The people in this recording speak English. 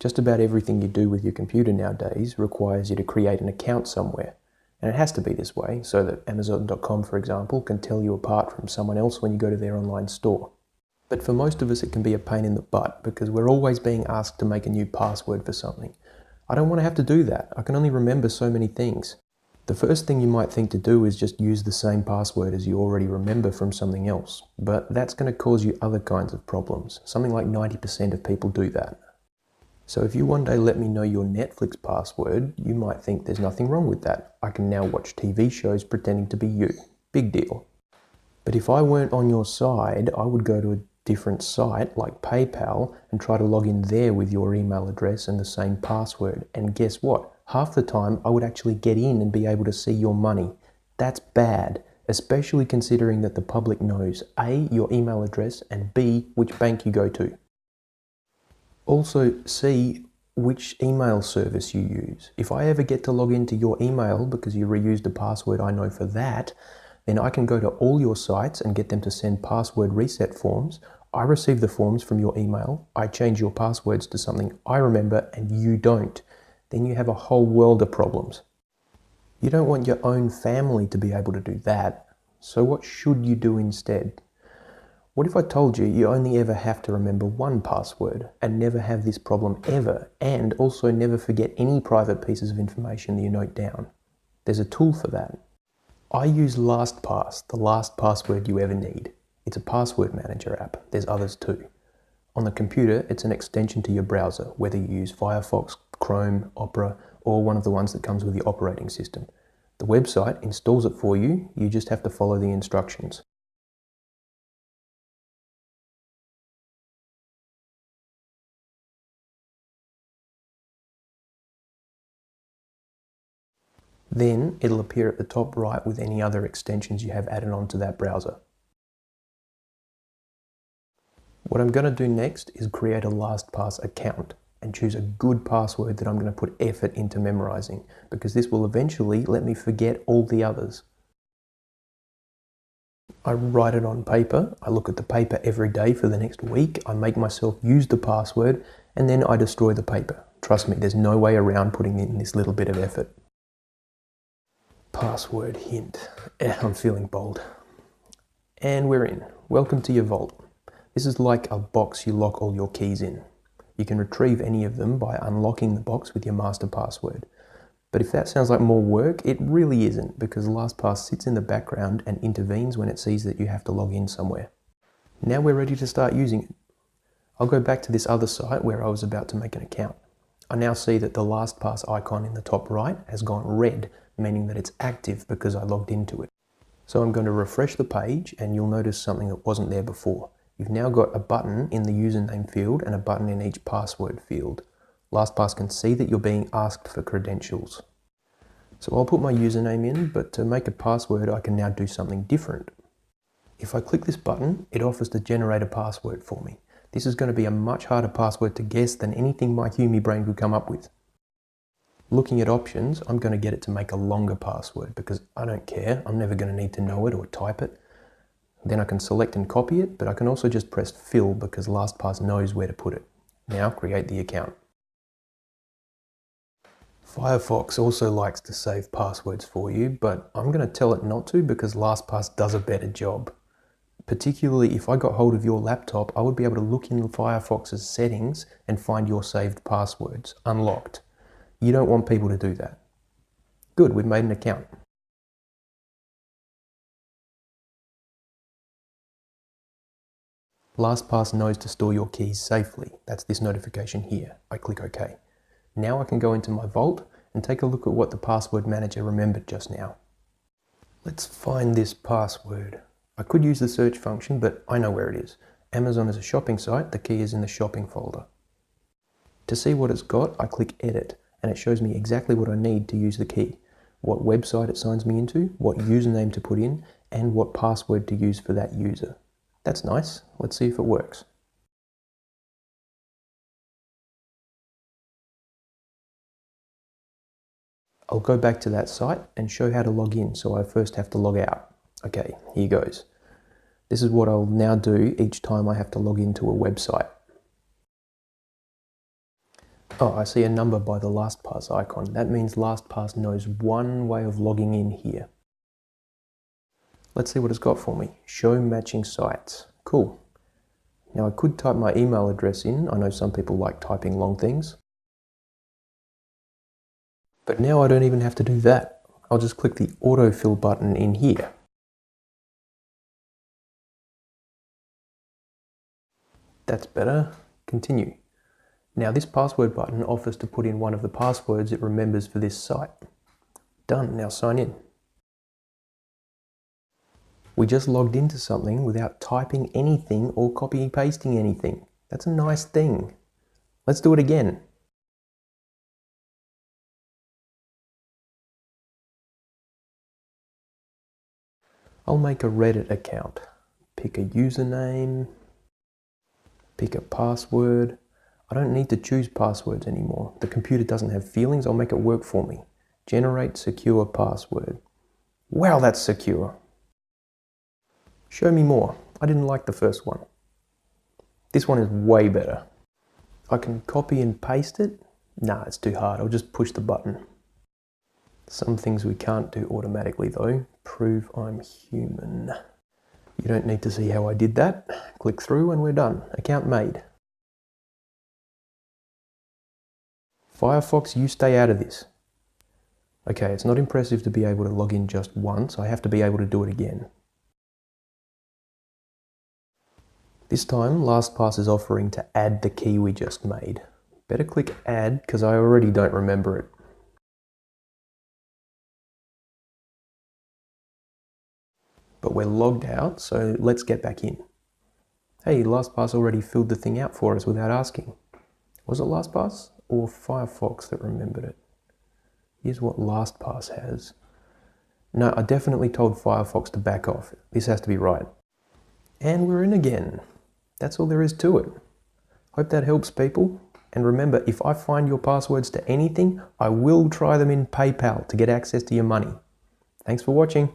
Just about everything you do with your computer nowadays requires you to create an account somewhere. And it has to be this way so that Amazon.com, for example, can tell you apart from someone else when you go to their online store. But for most of us, it can be a pain in the butt because we're always being asked to make a new password for something. I don't want to have to do that. I can only remember so many things. The first thing you might think to do is just use the same password as you already remember from something else. But that's going to cause you other kinds of problems. Something like 90% of people do that. So if you one day let me know your Netflix password, you might think there's nothing wrong with that. I can now watch TV shows pretending to be you. Big deal. But if I weren't on your side, I would go to a different site like PayPal and try to log in there with your email address and the same password. And guess what? Half the time I would actually get in and be able to see your money. That's bad, especially considering that the public knows A, your email address, and B, which bank you go to. Also, C, which email service you use. If I ever get to log into your email because you reused a password I know for that, then I can go to all your sites and get them to send password reset forms. I receive the forms from your email, I change your passwords to something I remember and you don't. Then you have a whole world of problems. You don't want your own family to be able to do that. So what should you do instead? What if I told you you only ever have to remember one password and never have this problem ever, and also never forget any private pieces of information that you note down? There's a tool for that. I use LastPass, the last password you ever need. It's a password manager app. There's others too. On the computer, it's an extension to your browser, whether you use Firefox, Chrome, Opera, or one of the ones that comes with the operating system. The website installs it for you, you just have to follow the instructions. Then it'll appear at the top right with any other extensions you have added onto that browser. What I'm going to do next is create a LastPass account and choose a good password that I'm going to put effort into memorizing, because this will eventually let me forget all the others. I write it on paper, I look at the paper every day for the next week, I make myself use the password, and then I destroy the paper. Trust me, there's no way around putting in this little bit of effort. Password hint. I'm feeling bold. And we're in. Welcome to your vault. This is like a box you lock all your keys in. You can retrieve any of them by unlocking the box with your master password. But if that sounds like more work, it really isn't, because LastPass sits in the background and intervenes when it sees that you have to log in somewhere. Now we're ready to start using it. I'll go back to this other site where I was about to make an account. I now see that the LastPass icon in the top right has gone red, meaning that it's active because I logged into it. So I'm going to refresh the page and you'll notice something that wasn't there before. You've now got a button in the username field and a button in each password field. LastPass can see that you're being asked for credentials. So I'll put my username in, but to make a password I can now do something different. If I click this button, it offers to generate a password for me. This is going to be a much harder password to guess than anything my Humy brain could come up with. Looking at options, I'm going to get it to make a longer password because I don't care, I'm never going to need to know it or type it. Then I can select and copy it, but I can also just press fill because LastPass knows where to put it. Now create the account. Firefox also likes to save passwords for you, but I'm going to tell it not to because LastPass does a better job. Particularly if I got hold of your laptop, I would be able to look in Firefox's settings and find your saved passwords, unlocked. You don't want people to do that. Good, we've made an account. LastPass knows to store your keys safely. That's this notification here. I click OK. Now I can go into my vault and take a look at what the password manager remembered just now. Let's find this password. I could use the search function, but I know where it is. Amazon is a shopping site, the key is in the shopping folder. To see what it's got, I click edit, and it shows me exactly what I need to use the key. What website it signs me into, what username to put in, and what password to use for that user. That's nice. Let's see if it works. I'll go back to that site and show how to log in, so I first have to log out. Okay, here goes. This is what I'll now do each time I have to log into a website. Oh, I see a number by the LastPass icon. That means LastPass knows one way of logging in here. Let's see what it's got for me. Show matching sites. Cool. Now I could type my email address in. I know some people like typing long things. But now I don't even have to do that. I'll just click the autofill button in here. That's better. Continue. Now this password button offers to put in one of the passwords it remembers for this site. Done. Now sign in. We just logged into something without typing anything or copy pasting anything. That's a nice thing. Let's do it again. I'll make a Reddit account. Pick a username. Pick a password. I don't need to choose passwords anymore. The computer doesn't have feelings. I'll make it work for me. Generate secure password. Wow, that's secure. Show me more. I didn't like the first one. This one is way better. I can copy and paste it. Nah, it's too hard. I'll just push the button. Some things we can't do automatically though. Prove I'm human. You don't need to see how I did that. Click through and we're done. Account made. Firefox, you stay out of this. Okay, it's not impressive to be able to log in just once. I have to be able to do it again. This time, LastPass is offering to add the key we just made. Better click add because I already don't remember it. But we're logged out, so let's get back in. Hey, LastPass already filled the thing out for us without asking. Was it LastPass or Firefox that remembered it? Here's what LastPass has. No, I definitely told Firefox to back off. This has to be right. And we're in again. That's all there is to it. Hope that helps, people. And remember, if I find your passwords to anything, I will try them in PayPal to get access to your money. Thanks for watching.